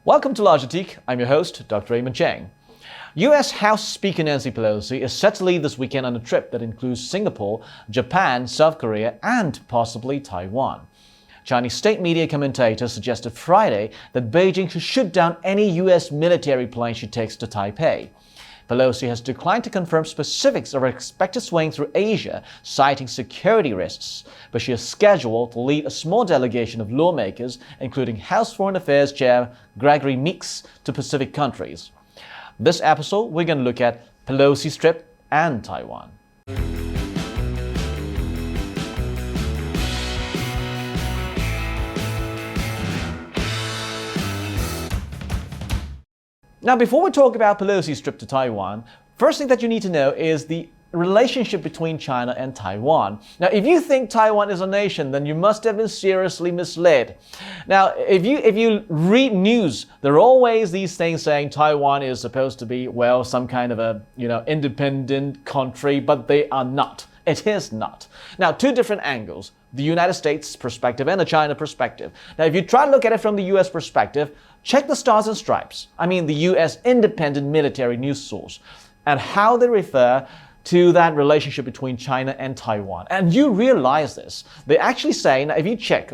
Welcome to Asiatique. I'm your host, Dr. Raymond. U.S. House Speaker Nancy Pelosi is set to leave this weekend on a trip that includes Singapore, Japan, South Korea, and possibly Taiwan. Chinese state media commentators suggested Friday that Beijing should shoot down any U.S. military plane she takes to Taipei. Pelosi has declined to confirm specifics of her expected swing through Asia, citing security risks, but she is scheduled to lead a small delegation of lawmakers, including House Foreign Affairs Chair Gregory Meeks, to Pacific countries. This episode, we're going to look at Pelosi's trip and Taiwan. Now, before we talk about Pelosi's trip to Taiwan, first thing that you need to know is the relationship between China and Taiwan. Now, if you think Taiwan is a nation, then you must have been seriously misled. Now, if you read news, there are always these things saying Taiwan is supposed to be, well, some kind of a, independent country, but they are not. It is not. Now, two different angles, the United States perspective and the China perspective. Now, if you try to look at it from the US perspective, check the Stars and Stripes, the US independent military news source, and how they refer to that relationship between China and Taiwan. And you realize this. They actually say, now if you check,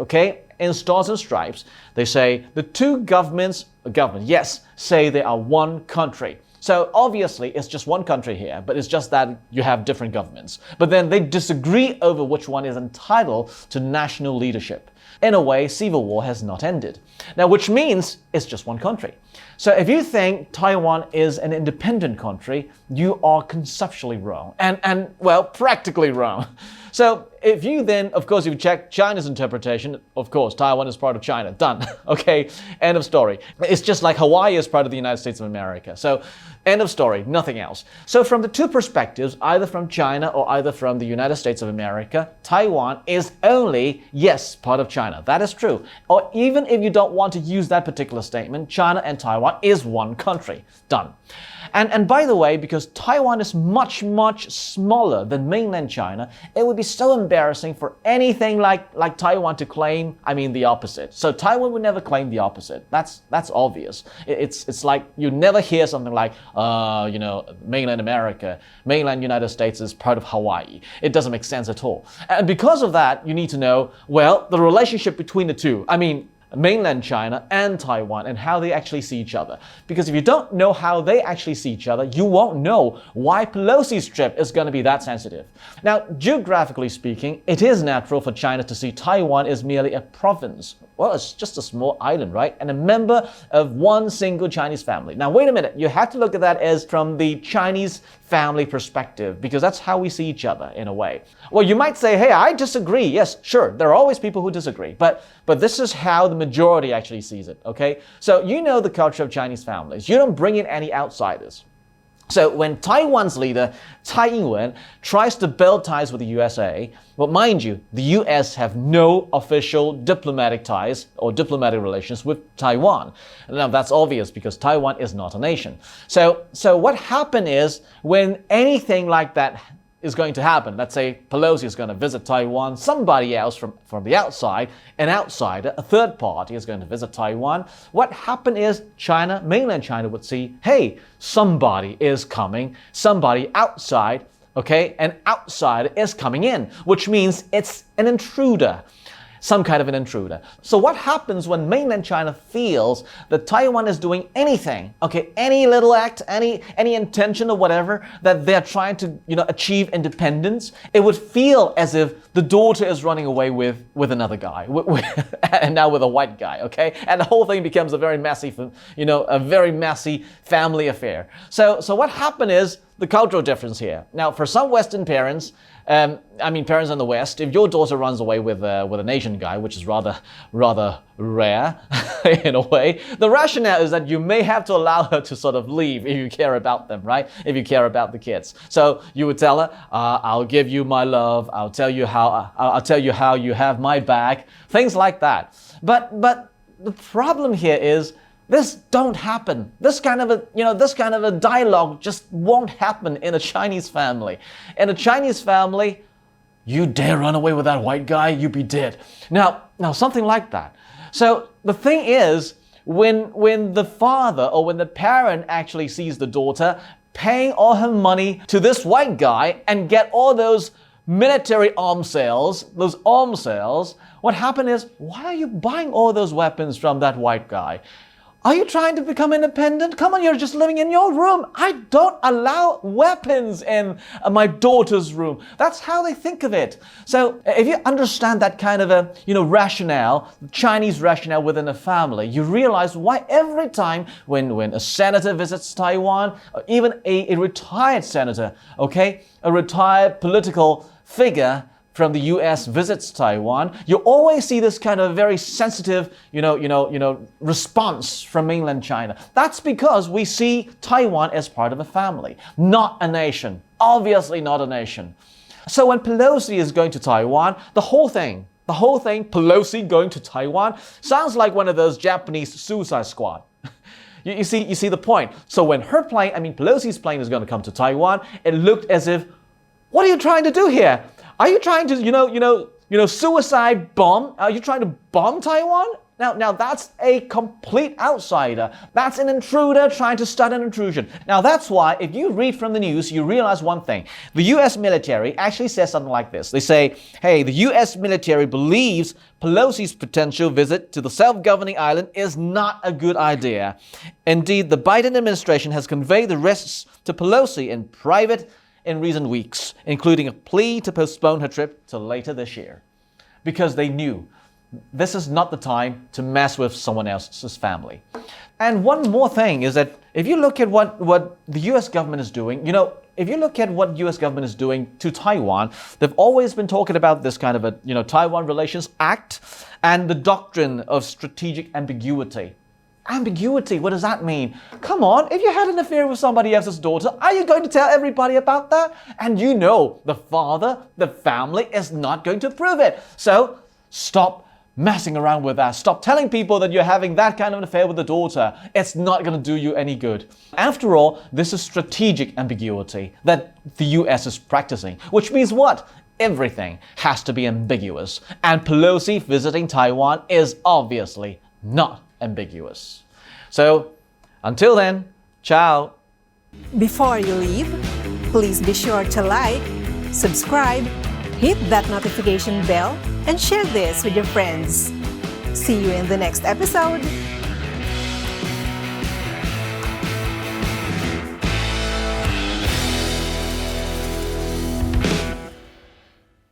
in Stars and Stripes, they say the two governments, say they are one country. So obviously it's just one country here, but it's just that you have different governments. But then they disagree over which one is entitled to national leadership. In a way, civil war has not ended. Now, which means it's just one country. So if you think Taiwan is an independent country, you are conceptually wrong and practically wrong. So if you then, of course, you check China's interpretation, of course, Taiwan is part of China. Done. Okay, end of story. It's just like Hawaii is part of the United States of America. So end of story, nothing else. So from the two perspectives, either from China or either from the United States of America, Taiwan is only, yes, part of China. That is true. Or even if you don't want to use that particular statement, China and Taiwan is one country. Done. And by the way, because Taiwan is much, much smaller than mainland China, it would be so embarrassing for anything like Taiwan to claim, the opposite. So Taiwan would never claim the opposite. That's obvious. It's like you never hear something like, mainland America, mainland United States is part of Hawaii. It doesn't make sense at all. And because of that, you need to know, the relationship between the two. Mainland China and Taiwan and how they actually see each other. Because if you don't know how they actually see each other, you won't know why Pelosi's trip is going to be that sensitive. Now, geographically speaking, it is natural for China to see Taiwan as merely a province. Well, it's just a small island, right? And a member of one single Chinese family. Now, wait a minute. You have to look at that as from the Chinese family perspective, because that's how we see each other in a way. Well, you might say, hey, I disagree. Yes, sure. There are always people who disagree. But this is how the majority actually sees it, okay? So you know the culture of Chinese families. You don't bring in any outsiders. So when Taiwan's leader, Tsai Ing-wen, tries to build ties with the USA, well, mind you, the US have no official diplomatic ties or diplomatic relations with Taiwan. Now, that's obvious because Taiwan is not a nation. So what happened is when anything like that is going to happen, let's say Pelosi is going to visit Taiwan, somebody else from the outside, an outsider, a third party is going to visit Taiwan, what happened is China, mainland China would see, hey, somebody is coming, somebody outside, an outsider is coming in, which means it's an intruder. Some kind of an intruder. So what happens when mainland China feels that Taiwan is doing anything, any little act, any intention or whatever, that they're trying to, achieve independence, it would feel as if the daughter is running away with another guy, and now with a white guy, And the whole thing becomes a very messy, family affair. So what happened is the cultural difference here. Now, for some Western parents, parents in the West, if your daughter runs away with an Asian guy, which is rather rare in a way, the rationale is that you may have to allow her to sort of leave if you care about them, right? If you care about the kids. So you would tell her, I'll give you my love, I'll tell you how you have my back, things like that. But the problem here is this don't happen. This kind of a dialogue just won't happen in a Chinese family. In a Chinese family, you dare run away with that white guy, you be dead. Now something like that. So the thing is, when the father or when the parent actually sees the daughter paying all her money to this white guy and get all those military arms sales, what happened is, why are you buying all those weapons from that white guy? Are you trying to become independent? Come on, you're just living in your room. I don't allow weapons in my daughter's room. That's how they think of it. So if you understand that kind of a, rationale, Chinese rationale within a family, you realize why every time when a senator visits Taiwan, or even a retired senator, a retired political figure from the US visits Taiwan, you always see this kind of very sensitive, response from mainland China. That's because we see Taiwan as part of a family, not a nation. Obviously not a nation. So when Pelosi is going to Taiwan, the whole thing, Pelosi going to Taiwan, sounds like one of those Japanese Suicide Squad. You see the point. So when Pelosi's plane is going to come to Taiwan, it looked as if, what are you trying to do here? Are you trying to, suicide bomb? Are you trying to bomb Taiwan? Now that's a complete outsider. That's an intruder trying to start an intrusion. Now that's why if you read from the news, you realize one thing. The US military actually says something like this. They say, hey, the US military believes Pelosi's potential visit to the self-governing island is not a good idea. Indeed, the Biden administration has conveyed the risks to Pelosi in private in recent weeks, including a plea to postpone her trip to later this year. Because they knew this is not the time to mess with someone else's family. And one more thing is that if you look at what the US government is doing, if you look at what US government is doing to Taiwan, they've always been talking about this kind of a, Taiwan Relations Act and the doctrine of strategic ambiguity. Ambiguity, what does that mean? Come on, if you had an affair with somebody else's daughter, are you going to tell everybody about that? And the father, the family is not going to approve it. So stop messing around with that. Stop telling people that you're having that kind of an affair with the daughter. It's not going to do you any good. After all, this is strategic ambiguity that the US is practicing, which means what? Everything has to be ambiguous. And Pelosi visiting Taiwan is obviously not ambiguous. So, until then, ciao. Before you leave, please be sure to like, subscribe, hit that notification bell, and share this with your friends. See you in the next episode.